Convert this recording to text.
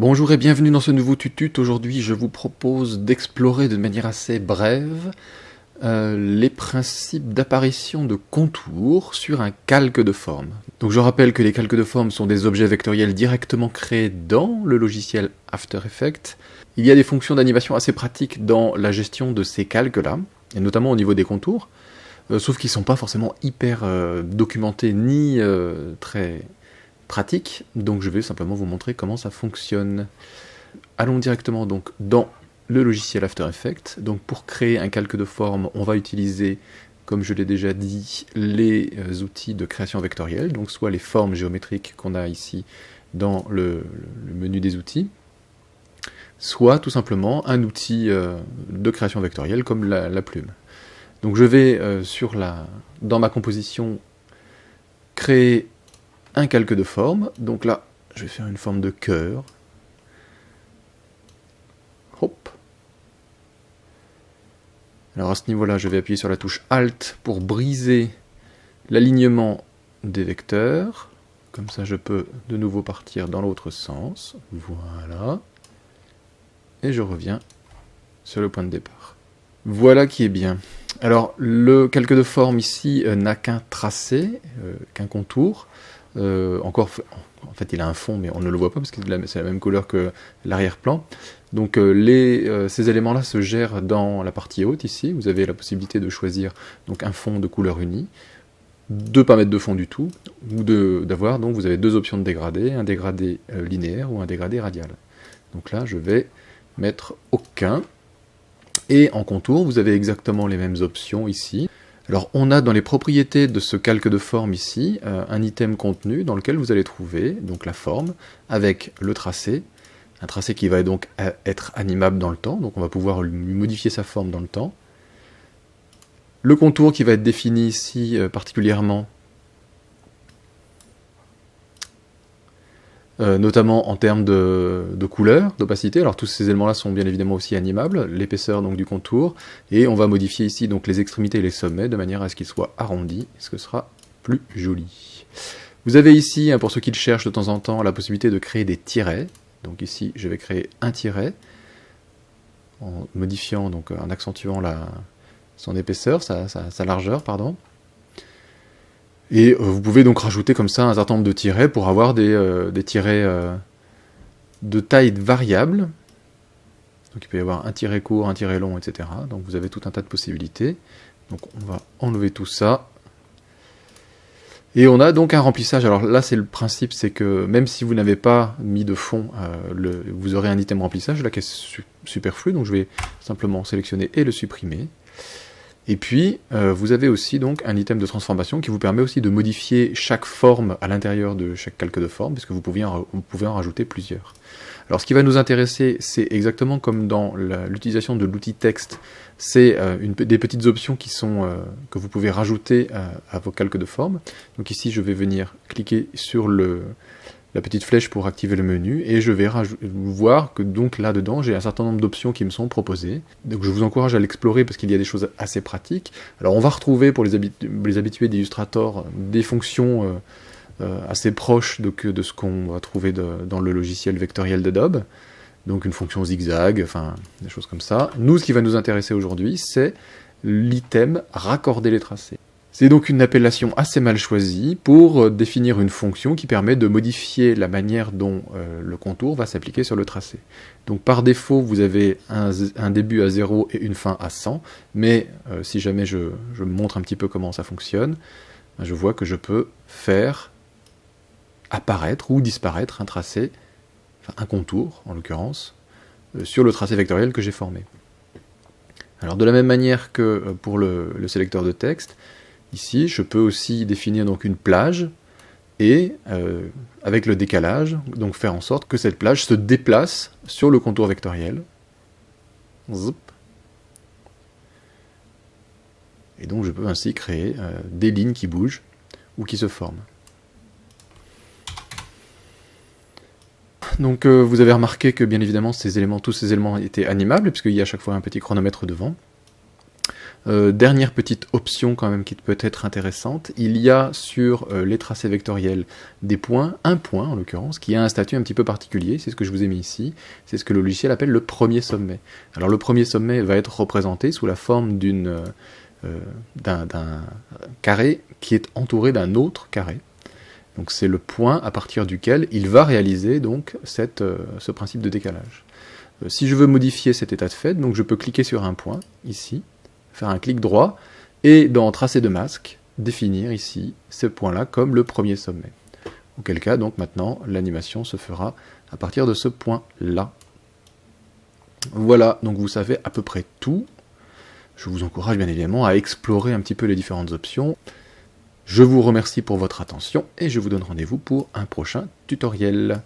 Bonjour et bienvenue dans ce nouveau tutut. Aujourd'hui, je vous propose d'explorer de manière assez brève les principes d'apparition de contours sur un calque de forme. Donc je rappelle que les calques de forme sont des objets vectoriels directement créés dans le logiciel After Effects. Il y a des fonctions d'animation assez pratiques dans la gestion de ces calques-là, et notamment au niveau des contours, sauf qu'ils ne sont pas forcément hyper documentés ni très pratiques, donc je vais simplement vous montrer comment ça fonctionne. Allons directement donc dans le logiciel After Effects. Donc pour créer un calque de forme, on va utiliser, comme je l'ai déjà dit, les outils de création vectorielle, donc soit les formes géométriques qu'on a ici dans le menu des outils, soit tout simplement un outil de création vectorielle comme la plume. Donc je vais dans ma composition créer un calque de forme. Donc là, je vais faire une forme de cœur. Hop. Alors à ce niveau-là, je vais appuyer sur la touche Alt pour briser l'alignement des vecteurs. Comme ça, je peux de nouveau partir dans l'autre sens. Voilà. Et je reviens sur le point de départ. Voilà qui est bien. Alors, le calque de forme ici n'a qu'un tracé, qu'un contour. En fait, il a un fond, mais on ne le voit pas parce que c'est la même couleur que l'arrière-plan. Donc ces éléments-là se gèrent dans la partie haute ici. Vous avez la possibilité de choisir donc un fond de couleur unie, de ne pas mettre de fond du tout, ou d'avoir, donc vous avez deux options de dégradé, un dégradé linéaire ou un dégradé radial. Donc là, je vais mettre aucun. Et en contour, vous avez exactement les mêmes options ici. Alors on a dans les propriétés de ce calque de forme ici, un item contenu dans lequel vous allez trouver donc la forme avec le tracé, un tracé qui va donc être animable dans le temps, donc on va pouvoir lui modifier sa forme dans le temps. Le contour qui va être défini ici particulièrement, notamment en termes de couleur, d'opacité. Alors tous ces éléments-là sont bien évidemment aussi animables, l'épaisseur donc du contour, et on va modifier ici donc les extrémités et les sommets de manière à ce qu'ils soient arrondis, ce que sera plus joli. Vous avez ici, pour ceux qui le cherchent de temps en temps, la possibilité de créer des tirets. Donc ici, je vais créer un tiret en modifiant, donc en accentuant son épaisseur, sa largeur, pardon. Et vous pouvez donc rajouter comme ça un certain nombre de tirets pour avoir des tirets de taille variable. Donc il peut y avoir un tiret court, un tiret long, etc. Donc vous avez tout un tas de possibilités. Donc on va enlever tout ça. Et on a donc un remplissage. Alors là c'est le principe, c'est que même si vous n'avez pas mis de fond, vous aurez un item remplissage là qui est superflu. Donc je vais simplement sélectionner et le supprimer. Et puis, vous avez aussi donc un item de transformation qui vous permet aussi de modifier chaque forme à l'intérieur de chaque calque de forme, puisque vous pouvez en rajouter plusieurs. Alors ce qui va nous intéresser, c'est exactement comme dans l'utilisation de l'outil texte, c'est des petites options que vous pouvez rajouter à vos calques de forme. Donc ici, je vais venir cliquer sur la petite flèche pour activer le menu, et je vais voir que donc là-dedans, j'ai un certain nombre d'options qui me sont proposées. Donc je vous encourage à l'explorer parce qu'il y a des choses assez pratiques. Alors on va retrouver pour les habitués d'Illustrator des fonctions assez proches de ce qu'on va trouver dans le logiciel vectoriel d'Adobe. Donc une fonction zigzag, enfin des choses comme ça. Nous, ce qui va nous intéresser aujourd'hui, c'est l'item raccorder les tracés. C'est donc une appellation assez mal choisie pour définir une fonction qui permet de modifier la manière dont le contour va s'appliquer sur le tracé. Donc par défaut, vous avez un début à 0 et une fin à 100, mais si jamais je montre un petit peu comment ça fonctionne, je vois que je peux faire apparaître ou disparaître un tracé, enfin un contour en l'occurrence, sur le tracé vectoriel que j'ai formé. Alors de la même manière que pour le sélecteur de texte, ici, je peux aussi définir donc une plage et, avec le décalage, donc faire en sorte que cette plage se déplace sur le contour vectoriel. Zip. Et donc je peux ainsi créer des lignes qui bougent ou qui se forment. Donc vous avez remarqué que bien évidemment tous ces éléments étaient animables, puisqu'il y a à chaque fois un petit chronomètre devant. Dernière petite option quand même qui peut être intéressante, il y a sur les tracés vectoriels des points, un point en l'occurrence, qui a un statut un petit peu particulier, c'est ce que je vous ai mis ici, c'est ce que le logiciel appelle le premier sommet. Alors le premier sommet va être représenté sous la forme d'un carré qui est entouré d'un autre carré. Donc c'est le point à partir duquel il va réaliser donc ce principe de décalage. Si je veux modifier cet état de fait, donc je peux cliquer sur un point, ici, faire un clic droit, et dans Tracer de masque, définir ici ce point-là comme le premier sommet. Auquel cas, donc maintenant, l'animation se fera à partir de ce point-là. Voilà, donc vous savez à peu près tout. Je vous encourage bien évidemment à explorer un petit peu les différentes options. Je vous remercie pour votre attention, et je vous donne rendez-vous pour un prochain tutoriel.